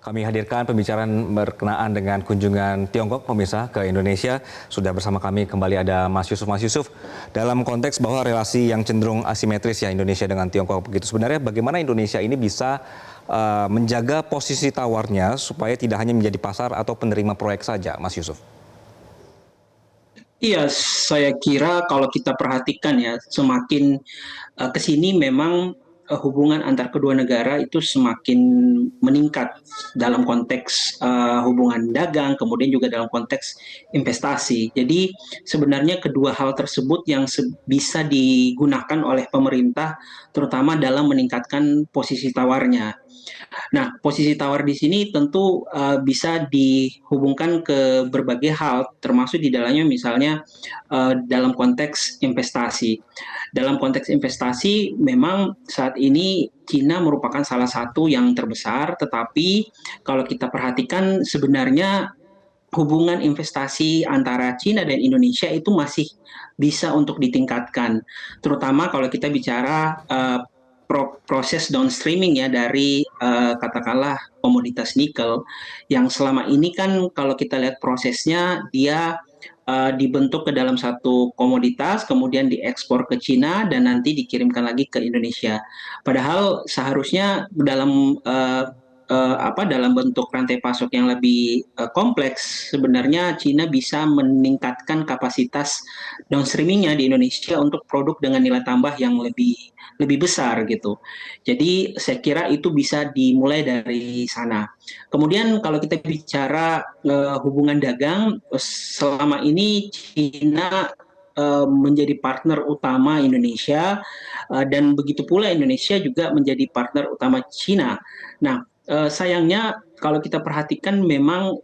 Kami hadirkan pembicaraan berkenaan dengan kunjungan Tiongkok pemirsa ke Indonesia. Sudah bersama kami kembali ada Mas Yusuf. Mas Yusuf, dalam konteks bahwa relasi yang cenderung asimetris ya Indonesia dengan Tiongkok begitu, sebenarnya bagaimana Indonesia ini bisa menjaga posisi tawarnya supaya tidak hanya menjadi pasar atau penerima proyek saja, Mas Yusuf? Iya, saya kira kalau kita perhatikan ya, semakin ke sini memang hubungan antar kedua negara itu semakin meningkat dalam konteks hubungan dagang, kemudian juga dalam konteks investasi. Jadi sebenarnya kedua hal tersebut yang bisa digunakan oleh pemerintah, terutama dalam meningkatkan posisi tawarnya. Nah, posisi tawar di sini tentu bisa dihubungkan ke berbagai hal, termasuk di dalamnya misalnya dalam konteks investasi. Dalam konteks investasi, memang saat ini Cina merupakan salah satu yang terbesar, tetapi kalau kita perhatikan sebenarnya hubungan investasi antara Cina dan Indonesia itu masih bisa untuk ditingkatkan, terutama kalau kita bicara proses downstreaming ya dari katakanlah komoditas nikel yang selama ini kan kalau kita lihat prosesnya dia dibentuk ke dalam satu komoditas, kemudian diekspor ke Cina dan nanti dikirimkan lagi ke Indonesia. Padahal seharusnya dalam bentuk rantai pasok yang lebih kompleks, sebenarnya Cina bisa meningkatkan kapasitas downstreamingnya di Indonesia untuk produk dengan nilai tambah yang lebih lebih besar gitu. Jadi saya kira itu bisa dimulai dari sana. Kemudian kalau kita bicara hubungan dagang, selama ini Cina menjadi partner utama Indonesia dan begitu pula Indonesia juga menjadi partner utama Cina. Nah, sayangnya kalau kita perhatikan memang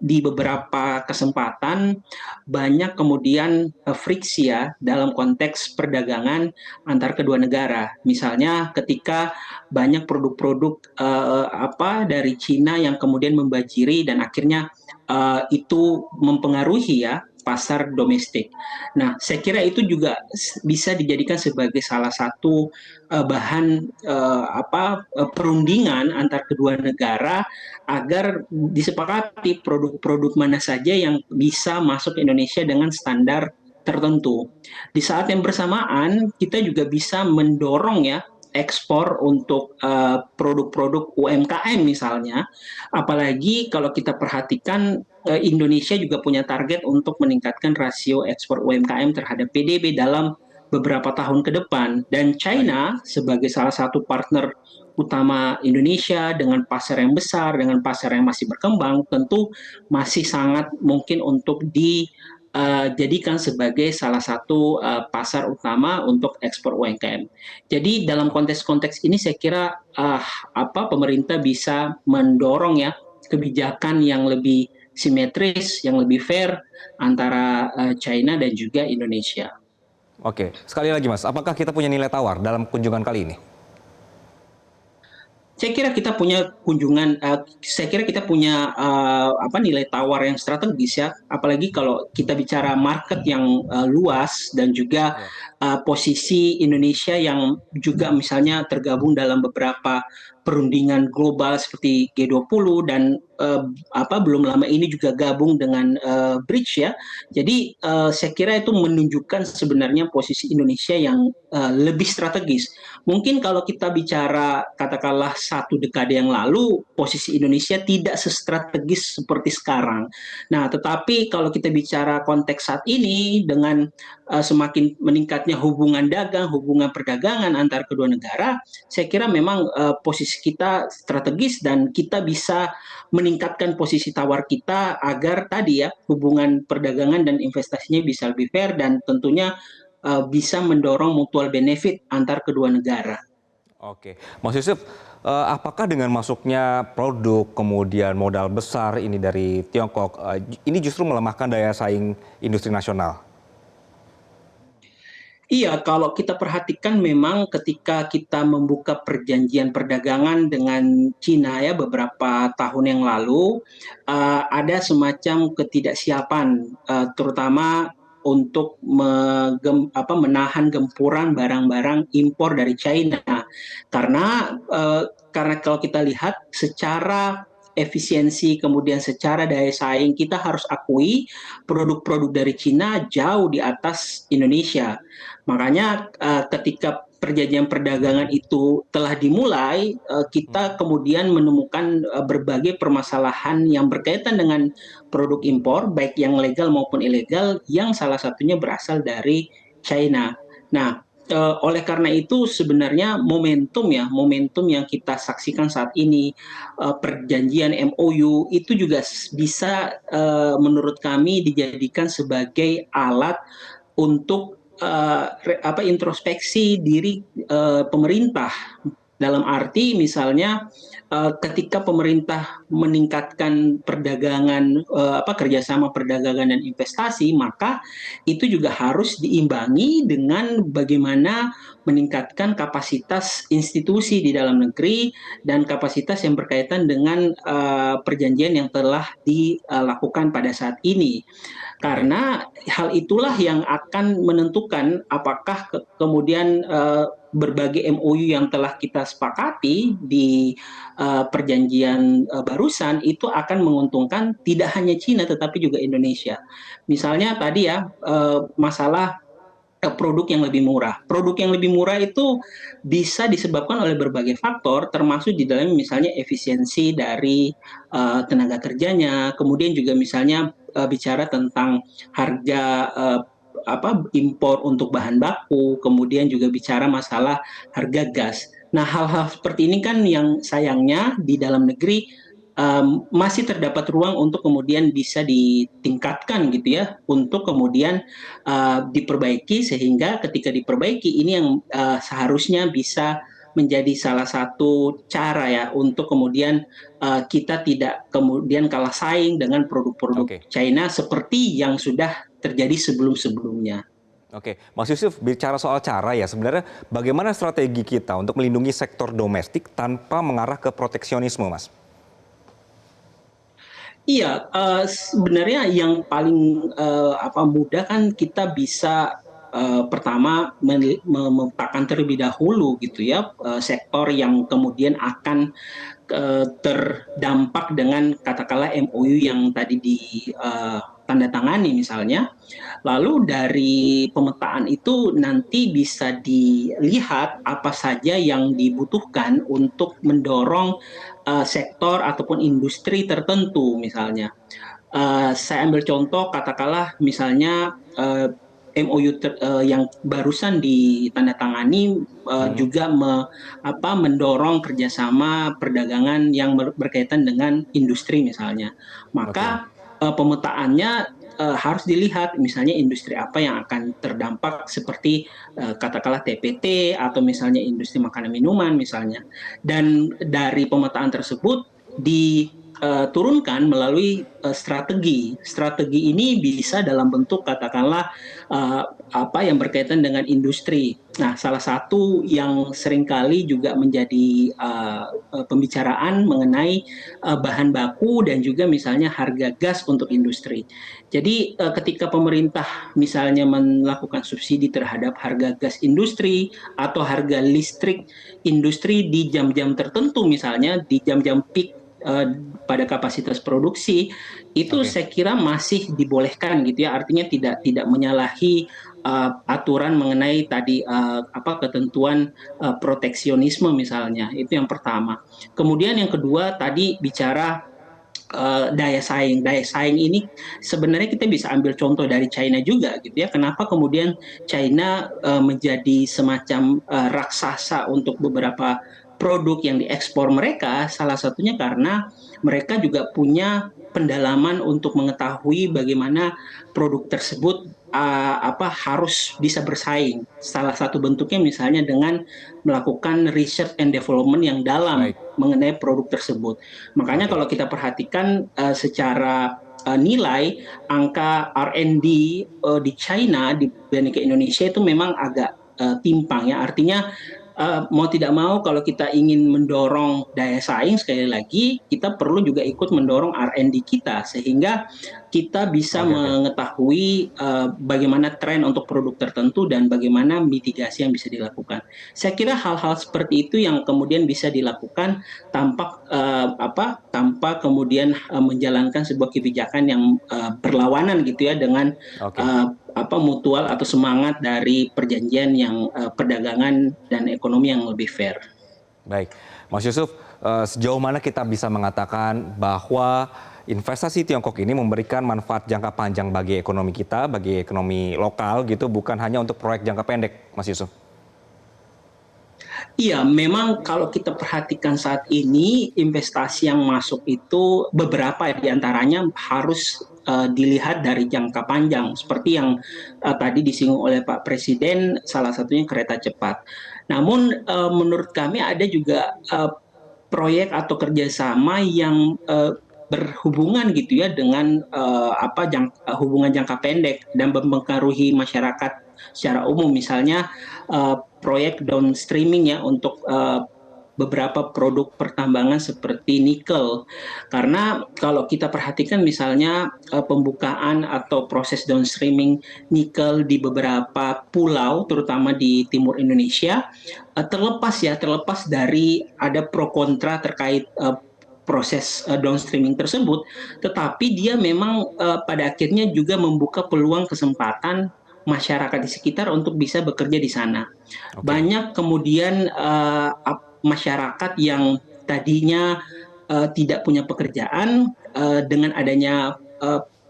di beberapa kesempatan banyak kemudian friksi ya dalam konteks perdagangan antar kedua negara. Misalnya ketika banyak produk-produk dari Cina yang kemudian membajiri dan akhirnya itu mempengaruhi ya pasar domestik. Nah, saya kira itu juga bisa dijadikan sebagai salah satu bahan perundingan antar kedua negara agar disepakati produk-produk mana saja yang bisa masuk ke Indonesia dengan standar tertentu. Di saat yang bersamaan kita juga bisa mendorong ya ekspor untuk produk-produk UMKM misalnya, apalagi kalau kita perhatikan Indonesia juga punya target untuk meningkatkan rasio ekspor UMKM terhadap PDB dalam beberapa tahun ke depan. Dan Baik. China sebagai salah satu partner utama Indonesia dengan pasar yang besar, dengan pasar yang masih berkembang, tentu masih sangat mungkin untuk dijadikan sebagai salah satu pasar utama untuk ekspor UMKM. Jadi dalam konteks-konteks ini saya kira pemerintah bisa mendorong ya kebijakan yang lebih simetris, yang lebih fair antara China dan juga Indonesia. Oke, sekali lagi Mas, apakah kita punya nilai tawar dalam kunjungan kali ini? Saya kira kita punya nilai tawar yang strategis ya, apalagi kalau kita bicara market yang luas dan juga Ya. posisi Indonesia yang juga misalnya tergabung dalam beberapa perundingan global seperti G20 dan belum lama ini juga gabung dengan BRICS ya. Jadi saya kira itu menunjukkan sebenarnya posisi Indonesia yang lebih strategis. Mungkin kalau kita bicara katakanlah satu dekade yang lalu, posisi Indonesia tidak sestrategis seperti sekarang. Nah, tetapi kalau kita bicara konteks saat ini dengan semakin meningkatnya hubungan dagang, hubungan perdagangan antar kedua negara, saya kira memang posisi kita strategis dan kita bisa meningkatkan posisi tawar kita agar tadi ya hubungan perdagangan dan investasinya bisa lebih fair dan tentunya bisa mendorong mutual benefit antar kedua negara. Oke, Mas Yusuf, apakah dengan masuknya produk kemudian modal besar ini dari Tiongkok, ini justru melemahkan daya saing industri nasional? Iya, kalau kita perhatikan memang ketika kita membuka perjanjian perdagangan dengan Cina ya beberapa tahun yang lalu, ada semacam ketidaksiapan, terutama untuk menahan gempuran barang-barang impor dari China. Karena kalau kita lihat secara efisiensi, kemudian secara daya saing, kita harus akui produk-produk dari Cina jauh di atas Indonesia. Makanya ketika perjanjian perdagangan itu telah dimulai, kita kemudian menemukan berbagai permasalahan yang berkaitan dengan produk impor, baik yang legal maupun ilegal, yang salah satunya berasal dari China. Nah, oleh karena itu sebenarnya momentum yang kita saksikan saat ini, perjanjian MOU itu juga bisa menurut kami dijadikan sebagai alat untuk introspeksi diri pemerintah, dalam arti misalnya ketika pemerintah meningkatkan perdagangan, kerjasama perdagangan dan investasi, maka itu juga harus diimbangi dengan bagaimana meningkatkan kapasitas institusi di dalam negeri dan kapasitas yang berkaitan dengan perjanjian yang telah dilakukan pada saat ini. Oke. Karena hal itulah yang akan menentukan apakah kemudian berbagai MOU yang telah kita sepakati di perjanjian barusan itu akan menguntungkan tidak hanya Cina tetapi juga Indonesia. Misalnya tadi ya, masalah produk yang lebih murah. Produk yang lebih murah itu bisa disebabkan oleh berbagai faktor, termasuk di dalam misalnya efisiensi dari tenaga kerjanya, kemudian juga misalnya bicara tentang harga impor untuk bahan baku, kemudian juga bicara masalah harga gas. Nah, hal-hal seperti ini kan yang sayangnya di dalam negeri masih terdapat ruang untuk kemudian bisa ditingkatkan gitu ya, untuk kemudian diperbaiki, sehingga ketika diperbaiki ini yang seharusnya bisa menjadi salah satu cara ya untuk kemudian kita tidak kemudian kalah saing dengan produk-produk Oke. China seperti yang sudah terjadi sebelum-sebelumnya. Oke, Mas Yusuf, bicara soal cara ya, sebenarnya bagaimana strategi kita untuk melindungi sektor domestik tanpa mengarah ke proteksionisme, Mas? Iya, sebenarnya yang paling mudah kan kita bisa pertama memetakan terlebih dahulu gitu ya, sektor yang kemudian akan terdampak dengan katakanlah MOU yang tadi ditandatangani misalnya. Lalu dari pemetaan itu nanti bisa dilihat apa saja yang dibutuhkan untuk mendorong sektor ataupun industri tertentu misalnya. Saya ambil contoh katakanlah misalnya MOU yang barusan ditandatangani Hmm. juga mendorong kerjasama perdagangan yang berkaitan dengan industri misalnya. Oke. Maka pemetaannya harus dilihat misalnya industri apa yang akan terdampak seperti katakanlah TPT atau misalnya industri makanan minuman misalnya. Dan dari pemetaan tersebut diturunkan melalui strategi. Strategi ini bisa dalam bentuk katakanlah uh, yang berkaitan dengan industri. Nah, salah satu yang seringkali juga menjadi pembicaraan mengenai bahan baku dan juga misalnya harga gas untuk industri. Jadi ketika pemerintah misalnya melakukan subsidi terhadap harga gas industri atau harga listrik industri di jam-jam tertentu misalnya di jam-jam peak pada kapasitas produksi, itu Oke. saya kira masih dibolehkan gitu ya, artinya tidak menyalahi aturan mengenai tadi ketentuan proteksionisme misalnya. Itu yang pertama. Kemudian yang kedua tadi bicara daya saing. Daya saing ini sebenarnya kita bisa ambil contoh dari China juga gitu ya. Kenapa kemudian China menjadi semacam raksasa untuk beberapa produk yang diekspor mereka? Salah satunya karena mereka juga punya pendalaman untuk mengetahui bagaimana produk tersebut harus bisa bersaing. Salah satu bentuknya misalnya dengan melakukan research and development yang dalam Baik. mengenai produk tersebut. Makanya Oke. kalau kita perhatikan secara nilai angka R&D di China dibanding ke Indonesia itu memang agak timpang ya. Artinya mau tidak mau kalau kita ingin mendorong daya saing sekali lagi kita perlu juga ikut mendorong R&D kita sehingga kita bisa Oke, oke. mengetahui bagaimana tren untuk produk tertentu dan bagaimana mitigasi yang bisa dilakukan. Saya kira hal-hal seperti itu yang kemudian bisa dilakukan tanpa kemudian menjalankan sebuah kebijakan yang berlawanan gitu ya dengan Oke. uh, mutual atau semangat dari perjanjian yang perdagangan dan ekonomi yang lebih fair. Baik, Mas Yusuf, sejauh mana kita bisa mengatakan bahwa investasi Tiongkok ini memberikan manfaat jangka panjang bagi ekonomi kita, bagi ekonomi lokal gitu, bukan hanya untuk proyek jangka pendek, Mas Yusuf? Iya, memang kalau kita perhatikan saat ini investasi yang masuk itu beberapa di antaranya harus dilihat dari jangka panjang seperti yang tadi disinggung oleh Pak Presiden, salah satunya kereta cepat. Namun menurut kami ada juga proyek atau kerjasama yang berhubungan gitu ya dengan hubungan jangka pendek dan mempengaruhi masyarakat secara umum, misalnya proyek downstreaming ya untuk beberapa produk pertambangan seperti nikel. Karena kalau kita perhatikan misalnya pembukaan atau proses downstreaming nikel di beberapa pulau terutama di timur Indonesia terlepas dari ada pro kontra terkait proses downstreaming tersebut, tetapi dia memang pada akhirnya juga membuka peluang kesempatan masyarakat di sekitar untuk bisa bekerja di sana. Oke. Banyak kemudian masyarakat yang tadinya tidak punya pekerjaan dengan adanya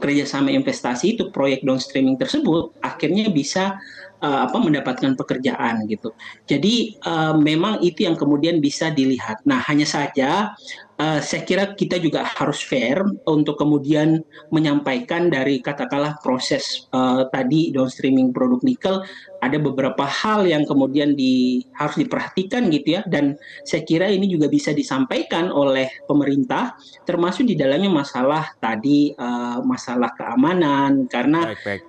kerjasama investasi itu proyek downstreaming tersebut akhirnya bisa mendapatkan pekerjaan gitu. Jadi memang itu yang kemudian bisa dilihat. Nah hanya saja saya kira kita juga harus fair untuk kemudian menyampaikan dari katakanlah proses tadi downstreaming produk nikel ada beberapa hal yang kemudian harus diperhatikan gitu ya dan saya kira ini juga bisa disampaikan oleh pemerintah termasuk di dalamnya masalah tadi masalah keamanan karena Baik, baik.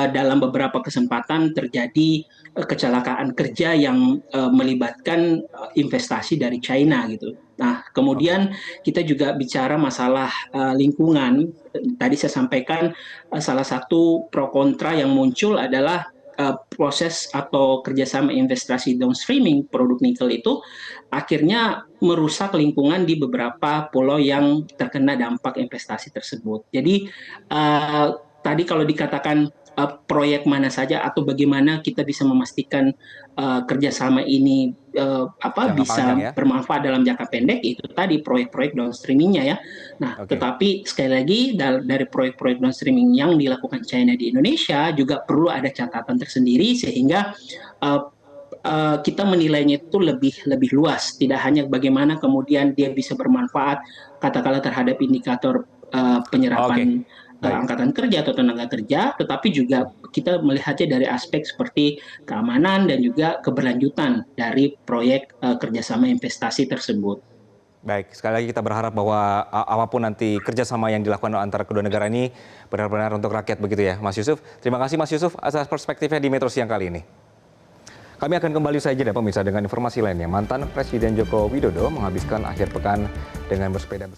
dalam beberapa kesempatan terjadi kecelakaan kerja yang melibatkan investasi dari China gitu. Nah, Oke. kemudian kita juga bicara masalah lingkungan. Tadi saya sampaikan salah satu pro kontra yang muncul adalah proses atau kerjasama investasi downstreaming produk nikel itu akhirnya merusak lingkungan di beberapa pulau yang terkena dampak investasi tersebut. Jadi tadi kalau dikatakan proyek mana saja atau bagaimana kita bisa memastikan kerjasama ini Jangka panjang bisa ya? bermanfaat dalam jangka pendek itu tadi proyek-proyek downstreamingnya ya. Nah, Oke. tetapi sekali lagi dari proyek-proyek downstreaming yang dilakukan China di Indonesia juga perlu ada catatan tersendiri sehingga uh, kita menilainya itu lebih luas, tidak hanya bagaimana kemudian dia bisa bermanfaat katakanlah terhadap indikator Oke, penyerapan baik. angkatan kerja atau tenaga kerja, tetapi juga kita melihatnya dari aspek seperti keamanan dan juga keberlanjutan dari proyek kerjasama investasi tersebut. Baik, sekali lagi kita berharap bahwa apapun nanti kerjasama yang dilakukan antara kedua negara ini benar-benar untuk rakyat begitu ya, Mas Yusuf. Terima kasih Mas Yusuf atas perspektifnya di Metro Siang kali ini. Kami akan kembali saja pemirsa dengan informasi lainnya. Mantan Presiden Joko Widodo menghabiskan akhir pekan dengan bersepeda bersama